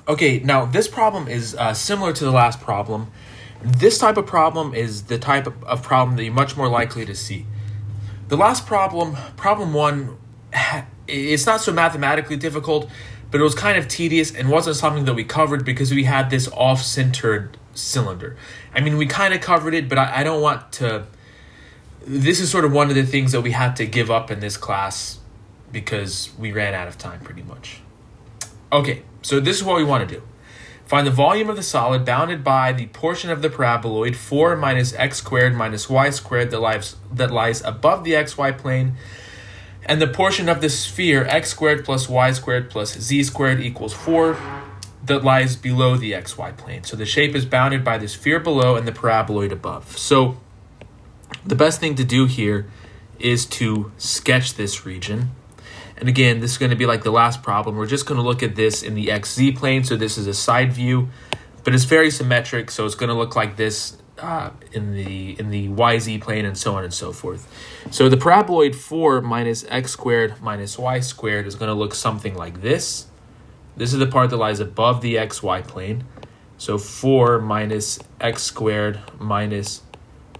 Okay, now this problem is similar to the last problem. This type of problem is the type of problem that you're much more likely to see. The last problem, problem 1, it's not so mathematically difficult, but it was kind of tedious and wasn't something that we covered because we had this off-centered cylinder. I mean, we kind of covered it, but I don't want to... This is sort of one of the things that we had to give up in this class because we ran out of time pretty much. Okay, so this is what we want to do. Find the volume of the solid bounded by the portion of the paraboloid 4 minus x squared minus y squared that lies above the xy plane, and the portion of the sphere x squared plus y squared plus z squared equals 4 that lies below the xy plane. So the shape is bounded by the sphere below and the paraboloid above. So the best thing to do here is to sketch this region. And again, this is going to be like the last problem. We're just going to look at this in the xz plane. So this is a side view, but it's very symmetric. So it's going to look like this in the yz plane and so on and so forth. So the paraboloid 4 minus x squared minus y squared is going to look something like this. This is the part that lies above the xy plane. So 4 minus x squared minus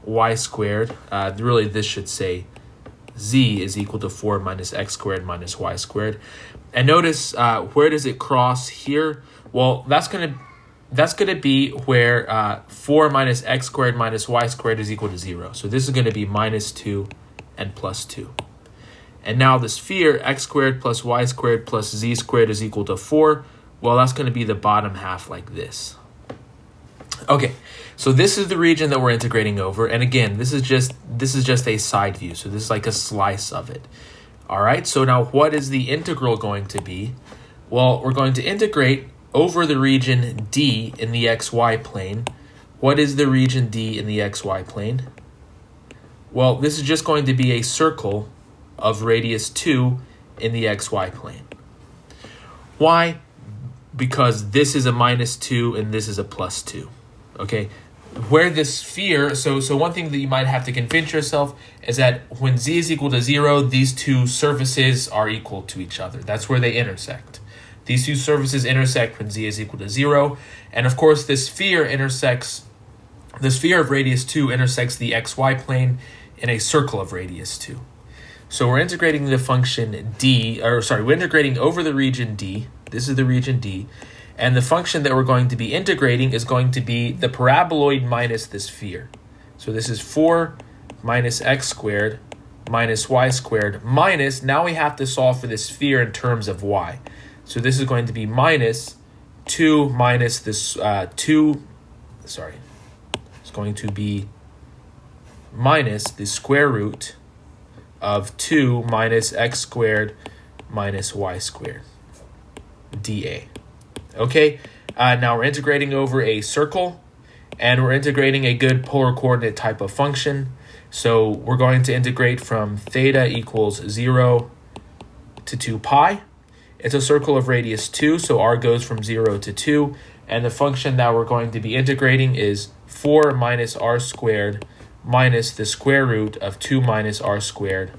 y squared. Really, this should say z is equal to 4 minus x squared minus y squared. And notice where does it cross here? Well, that's gonna be where 4 minus x squared minus y squared is equal to 0. So this is going to be minus 2 and plus 2. And now the sphere x squared plus y squared plus z squared is equal to 4. Well, that's going to be the bottom half like this. Okay, so this is the region that we're integrating over, and again, this is just a side view, so this is like a slice of it. All right, so now what is the integral going to be? Well, we're going to integrate over the region D in the xy plane. What is the region D in the xy plane? Well, this is just going to be a circle of radius 2 in the xy plane. Why? Because this is a minus 2 and this is a plus 2. Okay, where the sphere, so one thing that you might have to convince yourself is that when z is equal to 0, these two surfaces are equal to each other. That's where they intersect. These two surfaces intersect when z is equal to 0. And of course, the sphere of radius 2 intersects the xy plane in a circle of radius 2. So we're integrating the function we're integrating over the region D. This is the region D. And the function that we're going to be integrating is going to be the paraboloid minus the sphere. So this is 4 minus x squared minus y squared minus, now we have to solve for the sphere in terms of y. So this is going to be minus 2 minus this, it's going to be minus the square root of 2 minus x squared minus y squared, dA. Okay, now we're integrating over a circle, and we're integrating a good polar coordinate type of function. So we're going to integrate from theta equals 0 to 2 pi. It's a circle of radius 2, so r goes from 0 to 2. And the function that we're going to be integrating is 4 minus r squared minus the square root of 2 minus r squared.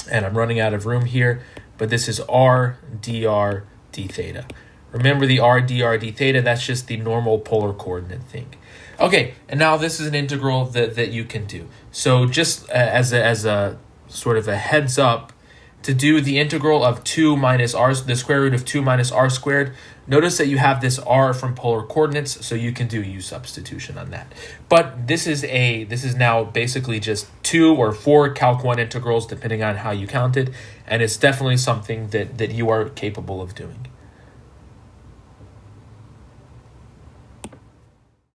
And I'm running out of room here, but this is r dr d theta. Remember the r dr d theta, that's just the normal polar coordinate thing. Okay, and now this is an integral that you can do. So just as a sort of a heads up, to do the integral of 2 minus r, the square root of 2 minus r squared, notice that you have this r from polar coordinates, so you can do u substitution on that. But this is now basically just 2 or 4 Calc 1 integrals, depending on how you count it, and it's definitely something that you are capable of doing.